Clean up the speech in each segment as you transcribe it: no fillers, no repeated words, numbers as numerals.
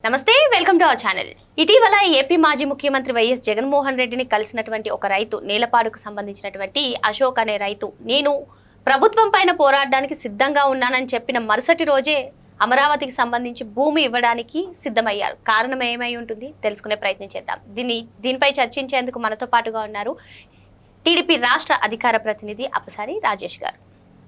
నమస్తే welcome to our channel. ఇటీవల AP మాజీ ముఖ్యమంత్రి వైఎస్ జగన్మోహన్ రెడ్డిని కలిసినటువంటి ఒక రైతు, నేలపాడుకు సంబంధించినటువంటి అశోక్ అనే రైతు, నేను ప్రభుత్వం పైన పోరాడడానికి సిద్ధంగా ఉన్నానని చెప్పిన మరుసటి రోజే అమరావతికి సంబంధించి భూమి ఇవ్వడానికి సిద్ధమయ్యారు. కారణం ఏమై ఉంటుంది తెలుసుకునే ప్రయత్నం చేద్దాం. దీనిపై చర్చించేందుకు మనతో పాటుగా ఉన్నారు టీడీపీ రాష్ట్ర అధికార ప్రతినిధి అప్పసారి రాజేష్ గారు.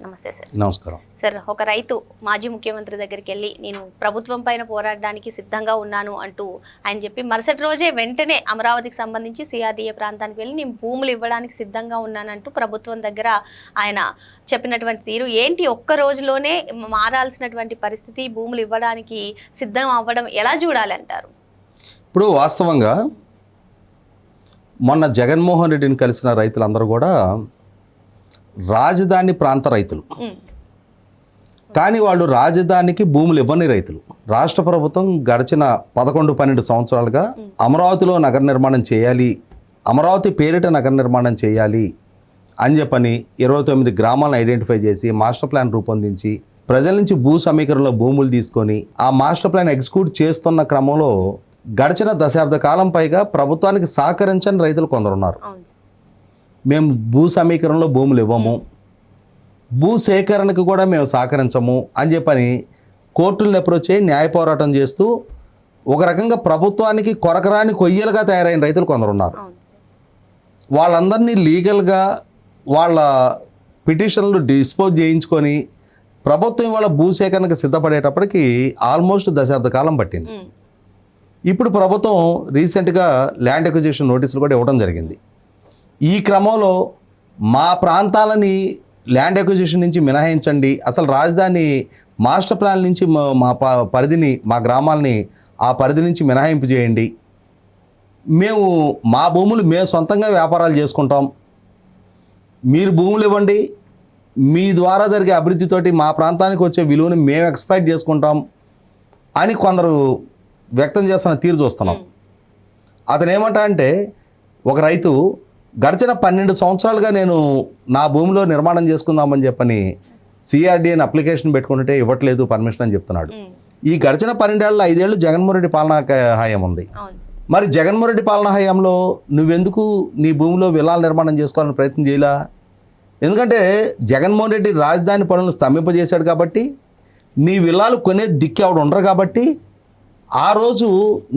నమస్తే సార్. నమస్కారం సార్. ఒక రైతు మాజీ ముఖ్యమంత్రి దగ్గరికి వెళ్ళి నేను ప్రభుత్వం పైన పోరాడడానికి సిద్ధంగా ఉన్నాను అంటూ ఆయన చెప్పి మరుసటి రోజే వెంటనే అమరావతికి సంబంధించి సిఆర్డీఏ ప్రాంతానికి వెళ్ళి నేను భూములు ఇవ్వడానికి సిద్ధంగా ఉన్నానంటూ ప్రభుత్వం దగ్గర ఆయన చెప్పినటువంటి తీరు ఏంటి? ఒక్క రోజులోనే మారాల్సినటువంటి పరిస్థితి, భూములు ఇవ్వడానికి సిద్ధం అవ్వడం ఎలా చూడాలంటారు? ఇప్పుడు వాస్తవంగా మొన్న జగన్మోహన్ రెడ్డిని కలిసిన రైతులందరూ కూడా రాజధాని ప్రాంత రైతులు, కానీ వాళ్ళు రాజధానికి భూములు ఇవ్వని రైతులు. రాష్ట్ర ప్రభుత్వం గడిచిన 11-12 సంవత్సరాలుగా అమరావతిలో నగర నిర్మాణం చేయాలి, అమరావతి పేరిట నగర నిర్మాణం చేయాలి అని చెప్పని 29 గ్రామాలను ఐడెంటిఫై చేసి మాస్టర్ ప్లాన్ రూపొందించి ప్రజల నుంచి భూ సమీకరణలో భూములు తీసుకొని ఆ మాస్టర్ ప్లాన్ ఎగ్జిక్యూట్ చేస్తున్న క్రమంలో గడిచిన దశాబ్ద కాలం పైగా ప్రభుత్వానికి సహకరించని రైతులు కొందరున్నారు. మేము భూ సమీకరణలో భూములు ఇవ్వము, భూ సేకరణకు కూడా మేము సహకరించము అని చెప్పని కోర్టులను అప్రోచ్ అయ్యి న్యాయ పోరాటం చేస్తూ ఒక రకంగా ప్రభుత్వానికి కొరకరాని కొయ్యలుగా తయారైన రైతులు కొందరున్నారు. వాళ్ళందరినీ లీగల్గా వాళ్ళ పిటిషన్లు డిస్పోజ్ చేయించుకొని ప్రభుత్వం ఇవాళ భూ సేకరణకు సిద్ధపడేటప్పటికి ఆల్మోస్ట్ దశాబ్ద కాలం పట్టింది. ఇప్పుడు ప్రభుత్వం రీసెంట్గా ల్యాండ్ అక్విజిషన్ నోటీసులు కూడా ఇవ్వడం జరిగింది. ఈ క్రమంలో మా ప్రాంతాలని ల్యాండ్ అక్విజిషన్ నుంచి మినహాయించండి, అసలు రాజధాని మాస్టర్ ప్లాన్ నుంచి మా పరిధిని, మా గ్రామాలని ఆ పరిధి నుంచి మినహాయింపు చేయండి, మేము మా భూములు మేము సొంతంగా వ్యాపారాలు చేసుకుంటాం, మీరు భూములు ఇవ్వండి, మీ ద్వారా జరిగే అభివృద్ధితోటి మా ప్రాంతానికి వచ్చే విలువని మేము ఎక్స్ప్లాయిట్ చేసుకుంటాం అని కొందరు వ్యక్తం చేస్తున్న తీరు చూస్తున్నాం. అతను ఏమంటా అంటే, ఒక రైతు గడిచిన 12 సంవత్సరాలుగా నేను నా భూమిలో నిర్మాణం చేసుకుందామని చెప్పని సిఆర్డీఏని అప్లికేషన్ పెట్టుకుంటే ఇవ్వట్లేదు పర్మిషన్ అని చెప్తున్నాడు. ఈ గడిచిన 12 ఏళ్ళలో 5 ఏళ్ళు జగన్మోహన్ రెడ్డి పాలనా హయాం ఉంది. మరి జగన్మోహన్ రెడ్డి పాలనా హయాంలో నువ్వెందుకు నీ భూమిలో విల్లాల నిర్మాణం చేసుకోవాలని ప్రయత్నం చేయలా? ఎందుకంటే జగన్మోహన్ రెడ్డి రాజధాని పనులను స్తంభింపజేశాడు కాబట్టి, నీ విల్లాలు కొనే దిక్కు ఎవడు ఉండరు కాబట్టి ఆ రోజు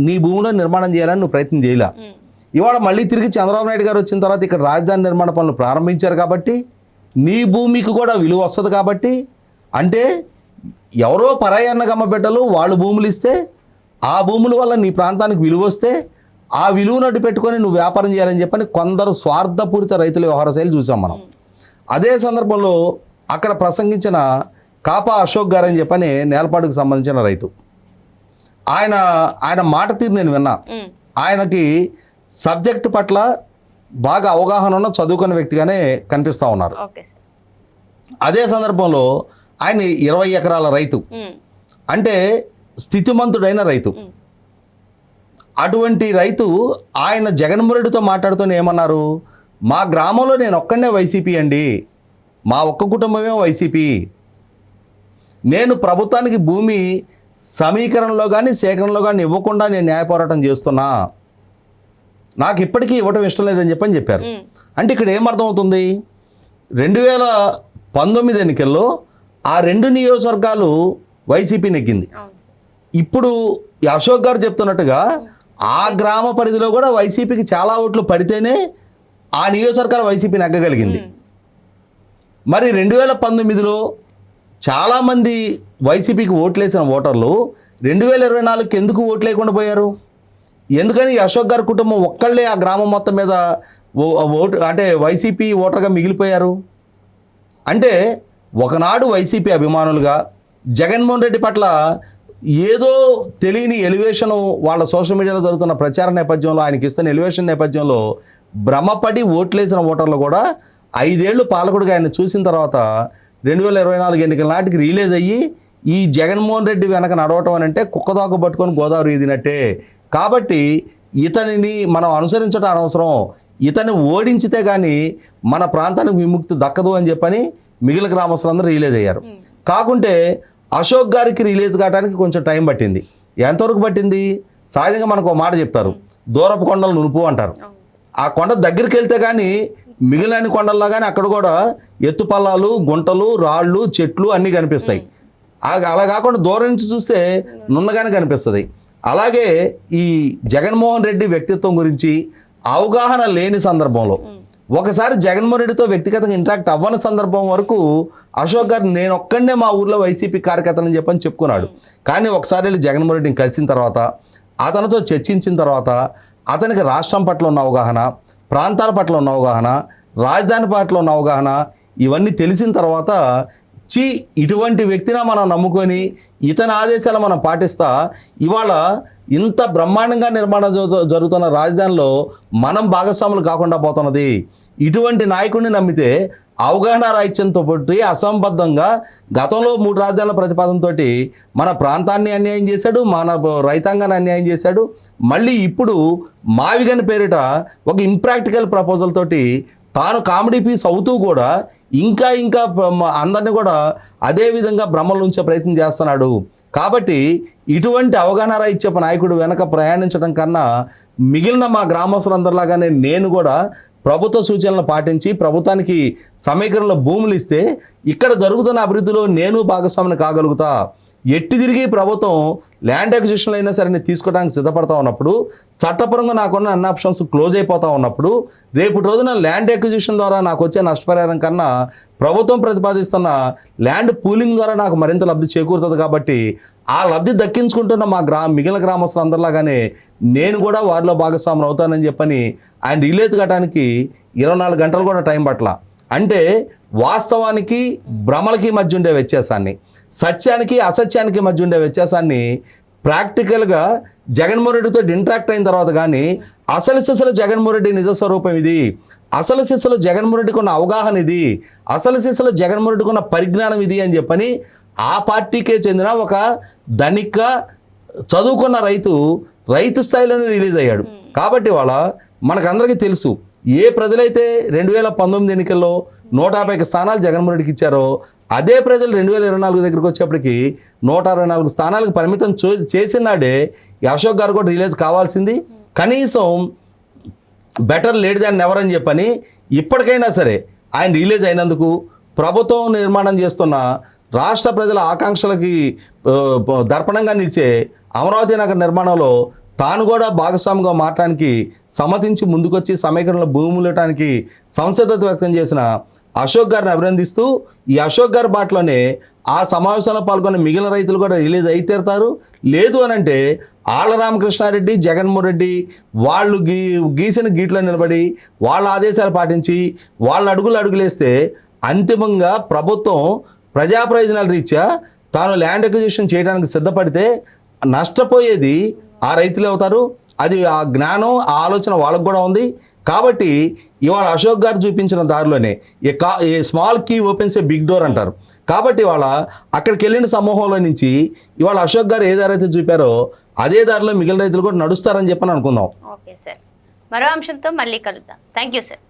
నీ భూమిలో నిర్మాణం చేయాలని నువ్వు ప్రయత్నం చేయలా. ఇవాళ మళ్ళీ తిరిగి చంద్రబాబు నాయుడు గారు వచ్చిన తర్వాత ఇక్కడ రాజధాని నిర్మాణ పనులు ప్రారంభించారు కాబట్టి నీ భూమికి కూడా విలువ వస్తుంది. కాబట్టి అంటే ఎవరో పరాయన్నగమ్మ బిడ్డలు వాళ్ళు భూములు ఇస్తే ఆ భూముల వల్ల నీ ప్రాంతానికి విలువ వస్తే ఆ విలువను అడ్డు పెట్టుకొని నువ్వు వ్యాపారం చేయాలని చెప్పని కొందరు స్వార్థపూరిత రైతుల వ్యవహార శైలి చూసాం మనం. అదే సందర్భంలో అక్కడ ప్రసంగించిన కాపా అశోక్ గారు అని చెప్పని నేలపాడుకు సంబంధించిన రైతు, ఆయన మాట తీరు నేను విన్నా. ఆయనకి సబ్జెక్టు పట్ల బాగా అవగాహన ఉన్న చదువుకున్న వ్యక్తిగానే కనిపిస్తూ ఉన్నారు. అదే సందర్భంలో ఆయన 20 ఎకరాల రైతు, అంటే స్థితిమంతుడైన రైతు. అటువంటి రైతు ఆయన జగన్మోహన్ రెడ్డితో మాట్లాడుతూనే ఏమన్నారు, మా గ్రామంలో నేను ఒక్కడే వైసీపీ అండి, మా ఒక్క కుటుంబమే వైసీపీ, నేను ప్రభుత్వానికి భూమి సమీకరణలో కానీ సేకరణలో కానీ ఇవ్వకుండా నేను న్యాయ పోరాటం చేస్తున్నా, నాకు ఇప్పటికీ ఇవ్వటం ఇష్టం లేదని చెప్పారు. అంటే ఇక్కడ ఏమర్థమవుతుంది, 2019 ఎన్నికల్లో ఆ 2 నియోజకవర్గాలు వైసీపీ నెగ్గింది. ఇప్పుడు అశోక్ గారు చెప్తున్నట్టుగా ఆ గ్రామ పరిధిలో కూడా వైసీపీకి చాలా ఓట్లు పడితేనే ఆ నియోజకవర్గాలు వైసీపీ నెగ్గగలిగింది. మరి 2019లో చాలామంది వైసీపీకి ఓట్లేసిన ఓటర్లు 2024కి ఎందుకు ఓట్లు లేకుండా పోయారు? ఎందుకని అశోక్ గారి కుటుంబం ఒక్కళ్ళే ఆ గ్రామం మొత్తం మీద ఓటు అంటే వైసీపీ ఓటర్గా మిగిలిపోయారు? అంటే ఒకనాడు వైసీపీ అభిమానులుగా జగన్మోహన్ రెడ్డి పట్ల ఏదో తెలియని ఎలివేషను వాళ్ళ సోషల్ మీడియాలో జరుగుతున్న ప్రచార నేపథ్యంలో, ఆయనకి ఇస్తున్న ఎలివేషన్ నేపథ్యంలో భ్రమపడి ఓట్లేసిన ఓటర్లు కూడా 5 ఏళ్ళు పాలకుడిగా ఆయన చూసిన తర్వాత 2024 ఎన్నికల నాటికి రిలీజ్ అయ్యి ఈ జగన్మోహన్ రెడ్డి వెనక నడవటం అని అంటే కుక్కదోక పట్టుకొని గోదావరి ఈదినట్టే. కాబట్టి ఇతనిని మనం అనుసరించడం అనవసరం, ఇతన్ని ఓడించితే కానీ మన ప్రాంతానికి విముక్తి దక్కదు అని చెప్పని మిగిలిన గ్రామస్తులందరూ రిలీజ్ అయ్యారు. కాకుంటే అశోక్ గారికి రిలీజ్ కావడానికి కొంచెం టైం పట్టింది. ఎంతవరకు పట్టింది? సహజంగా మనకు ఒక మాట చెప్తారు, దూరపు కొండలు నునుపు అంటారు. ఆ కొండ దగ్గరికి వెళ్తే కానీ మిగిలిన కొండల్లో కానీ అక్కడ కూడా ఎత్తుపల్లాలు, గుంటలు, రాళ్ళు, చెట్లు అన్నీ కనిపిస్తాయి. అలా కాకుండా దూరం నుంచి చూస్తే నున్నగానే కనిపిస్తుంది. అలాగే ఈ జగన్మోహన్ రెడ్డి వ్యక్తిత్వం గురించి అవగాహన లేని సందర్భంలో ఒకసారి జగన్మోహన్ రెడ్డితో వ్యక్తిగతంగా ఇంటరాక్ట్ అవ్వని సందర్భం వరకు అశోక్ గారు నేను ఒక్కడే మా ఊర్లో వైసీపీ కార్యకర్తలని చెప్పని చెప్పుకున్నాడు. కానీ ఒకసారి వెళ్ళి జగన్మోహన్ రెడ్డిని కలిసిన తర్వాత, అతనితో చర్చించిన తర్వాత, అతనికి రాష్ట్రం పట్ల ఉన్న అవగాహన, ప్రాంతాల పట్ల ఉన్న అవగాహన, రాజధాని పట్ల ఉన్న అవగాహన ఇవన్నీ తెలిసిన తర్వాత ఇటువంటి వ్యక్తిని మనం నమ్ముకొని ఇతని ఆదేశాలు మనం పాటిస్తా ఇవాళ ఇంత బ్రహ్మాండంగా నిర్మాణం జరుగుతున్న రాజధానిలో మనం భాగస్వాములు కాకుండా పోతున్నది. ఇటువంటి నాయకుడిని నమ్మితే అవగాహన రాహిత్యంతో పట్టి అసంబద్ధంగా గతంలో 3 రాజధానుల ప్రతిపాదనతో మన ప్రాంతాన్ని అన్యాయం చేశాడు, మన రైతాంగాన్ని అన్యాయం చేశాడు. మళ్ళీ ఇప్పుడు మావిగన్ పేరిట ఒక ఇంప్రాక్టికల్ ప్రపోజల్ తోటి తాను కామెడీ పీస్ అవుతూ కూడా ఇంకా అందరినీ కూడా అదే విధంగా భ్రమలు ఉంచే ప్రయత్నం చేస్తున్నాడు. కాబట్టి ఇటువంటి అవగాహన రాహిత్యపు నాయకుడు వెనక ప్రయాణించడం కన్నా మిగిలిన మా గ్రామస్తులందరిలాగానే నేను కూడా ప్రభుత్వ సూచనలు పాటించి ప్రభుత్వానికి సమీకరణలో భూములు ఇస్తే ఇక్కడ జరుగుతున్న అభివృద్ధిలో నేను భాగస్వామిని కాగలుగుతా. ఎట్టి తిరిగి ప్రభుత్వం ల్యాండ్ అక్విజిషన్లు అయినా సరే తీసుకోవడానికి సిద్ధపడతా ఉన్నప్పుడు, చట్టపరంగా నాకున్న అన్ని ఆప్షన్స్ క్లోజ్ అయిపోతూ ఉన్నప్పుడు, రేపు రోజున ల్యాండ్ అక్విజిషన్ ద్వారా నాకు వచ్చే నష్టపరిహారం కన్నా ప్రభుత్వం ప్రతిపాదిస్తున్న ల్యాండ్ పూలింగ్ ద్వారా నాకు మరింత లబ్ధి చేకూరుతుంది. కాబట్టి ఆ లబ్ధి దక్కించుకుంటున్న మా మిగిలిన గ్రామస్తులందరిలాగానే నేను కూడా వారిలో భాగస్వాములు అవుతానని చెప్పని ఆయన రిలీజ్ కట్టడానికి 24 గంటలు కూడా టైం పట్ల. అంటే వాస్తవానికి భ్రమలకి మధ్య ఉండే వ్యత్యాసాన్ని, సత్యానికి అసత్యానికి మధ్య ఉండే వ్యత్యాసాన్ని ప్రాక్టికల్గా జగన్మోహన్ రెడ్డితో ఇంటరాక్ట్ అయిన తర్వాత కానీ అసలు సిసలు జగన్మోహన్ రెడ్డి నిజస్వరూపం ఇది, అసలు సిసలు జగన్మోహన్ రెడ్డికి ఉన్న అవగాహన ఇది, అసలు సిసలు జగన్మోహన్ రెడ్డికి ఉన్న పరిజ్ఞానం ఇది అని చెప్పని ఆ పార్టీకే చెందిన ఒక ధనిక చదువుకున్న రైతు స్థాయిలోనే రిలీజ్ అయ్యాడు. కాబట్టి వాళ్ళ మనకందరికీ తెలుసు ఏ ప్రజలైతే 2019 ఎన్నికల్లో 150 స్థానాలు జగన్మోహన్ రెడ్డికి ఇచ్చారో అదే ప్రజలు 2024 దగ్గరికి వచ్చేప్పటికి 164 స్థానాలకు పరిమితం చేసినాడే ఈ అశోక్ గారు కూడా రిలీజ్ కావాల్సింది. కనీసం బెటర్ లేట్ దాన్ నెవర్ అని చెప్పని ఇప్పటికైనా సరే ఆయన రిలీజ్ అయినందుకు ప్రభుత్వం నిర్మాణం చేస్తున్న రాష్ట్ర ప్రజల ఆకాంక్షలకి దర్పణంగా నిలిచే అమరావతి నగర నిర్మాణంలో తాను కూడా భాగస్వామిగా మారటానికి సమ్మతించి ముందుకొచ్చి సమీకరణలో భూములు ఇవ్వడానికి సంసిద్ధత వ్యక్తం చేసిన అశోక్ గారిని అభినందిస్తూ ఈ అశోక్ గారి బాటలోనే ఆ సమావేశంలో పాల్గొన్న మిగిలిన రైతులు కూడా రిలీజ్ అయి తీరుతారు. లేదు అని అంటే ఆళ్ల రామకృష్ణారెడ్డి, జగన్మోహన్ రెడ్డి వాళ్ళు గీసిన గీట్లో నిలబడి వాళ్ళ ఆదేశాలు పాటించి వాళ్ళ అడుగులేస్తే అంతిమంగా ప్రభుత్వం ప్రజా ప్రయోజనాల రీత్యా తాను ల్యాండ్ అక్విజిషన్ చేయడానికి సిద్ధపడితే నష్టపోయేది ఆ రైతులే అవుతారు. అది ఆ జ్ఞానం, ఆ ఆలోచన వాళ్ళకు కూడా ఉంది. కాబట్టి ఇవాళ అశోక్ గారు చూపించిన దారిలోనే a small key opens a big door అంటారు. కాబట్టి ఇవాళ అక్కడికి వెళ్ళిన సమూహంలో నుంచి ఇవాళ అశోక్ గారు ఏ దారి అయితే చూపారో అదే దారిలో మిగిలిన రైతులు కూడా నడుస్తారని చెప్పని అనుకుందాం. ఓకే సార్, మరో అంశంతో మళ్ళీ కలుద్దాం. Thank you sir.